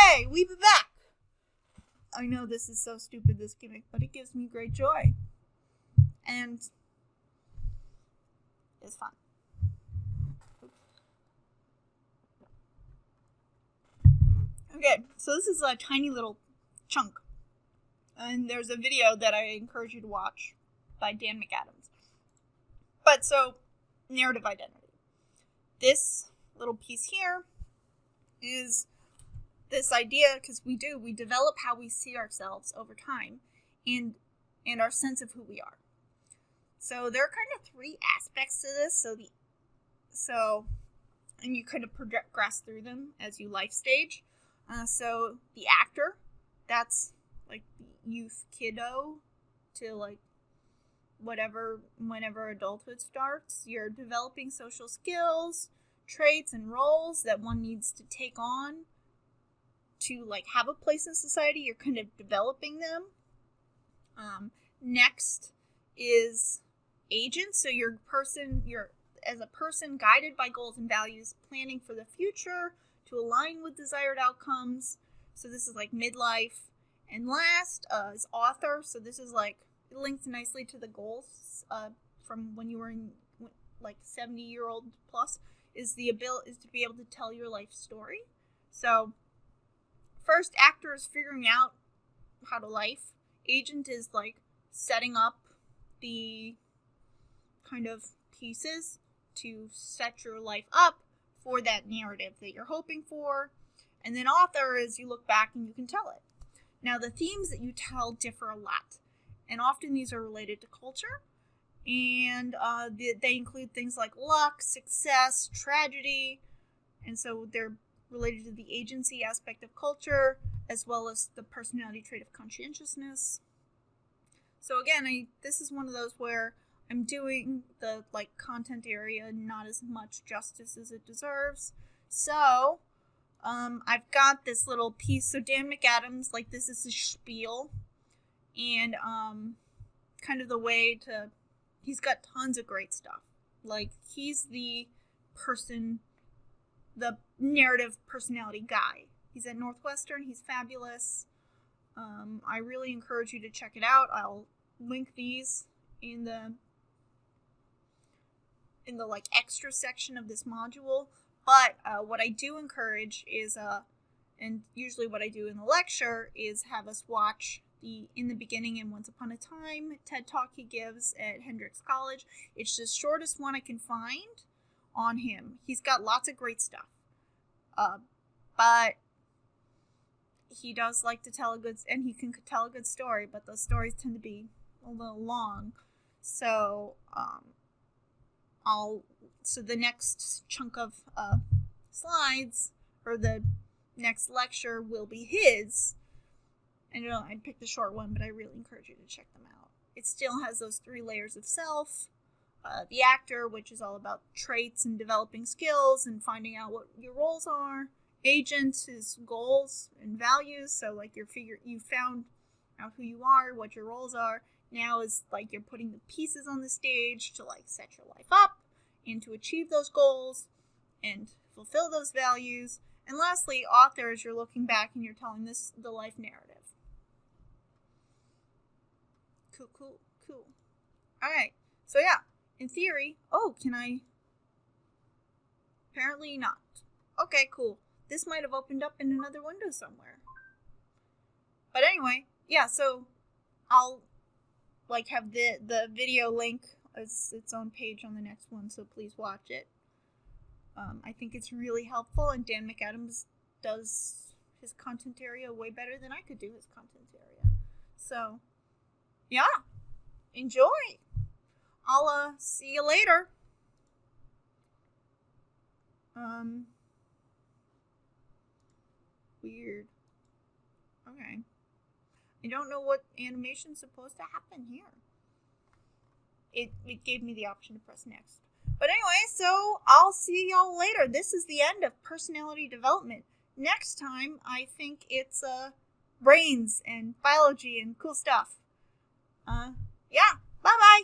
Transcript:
Yay! We be back! I know this is so stupid, this gimmick, but it gives me great joy. And it's fun. Okay, so this is a tiny little chunk. And there's a video that I encourage you to watch by Dan McAdams. But so, narrative identity. This little piece here is this idea, because we develop how we see ourselves over time and our sense of who we are. So there are kind of three aspects to this. And you kind of progress through them as you life stage. So the actor, that's like the youth kiddo to like whenever adulthood starts. You're developing social skills, traits, and roles that one needs to take on to like have a place in society. You're kind of developing them. Next is agent. So you're as a person guided by goals and values, planning for the future to align with desired outcomes. So this is like midlife. And last is author. So this is like, it links nicely to the goals from when you were in like 70-year-old plus, is to be able to tell your life story. So first, actor is figuring out how to life. Agent is like setting up the kind of pieces to set your life up for that narrative that you're hoping for. And then author is you look back and you can tell it. Now the themes that you tell differ a lot. And often these are related to culture. And they include things like luck, success, tragedy. And so they're related to the agency aspect of culture, as well as the personality trait of conscientiousness. So again, this is one of those where I'm doing the like content area not as much justice as it deserves. So I've got this little piece. So Dan McAdams, like this is his spiel, and kind of the way to. He's got tons of great stuff. Like he's the narrative personality guy. He's at Northwestern. He's fabulous. I really encourage you to check it out. I'll link these in the like extra section of this module. But what I do encourage is, and usually what I do in the lecture is have us watch the In the Beginning and Once Upon a Time TED Talk he gives at Hendrix College. It's the shortest one I can find on him. He's got lots of great stuff. But he does like to tell and he can tell a good story, but those stories tend to be a little long. So, so the next chunk of slides, or the next lecture, will be his. I know I picked the short one, but I really encourage you to check them out. It still has those 3 layers of self. The actor, which is all about traits and developing skills and finding out what your roles are. Agent is goals and values. So like you found out who you are, what your roles are. Now is like you're putting the pieces on the stage to like set your life up and to achieve those goals and fulfill those values. And lastly, author is you're looking back and you're telling the life narrative. Cool. All right. So yeah, in theory, can I? Apparently not. Okay, cool. This might have opened up in another window somewhere. But anyway, yeah, so I'll like have the video link as its own page on the next one, so please watch it. I think it's really helpful, and Dan McAdams does his content area way better than I could do his content area. So, yeah, enjoy. I'll see you later. Weird. Okay. I don't know what animation's supposed to happen here. It gave me the option to press next. But anyway, so I'll see y'all later. This is the end of personality development. Next time, I think it's brains and biology and cool stuff. Yeah. Bye-bye.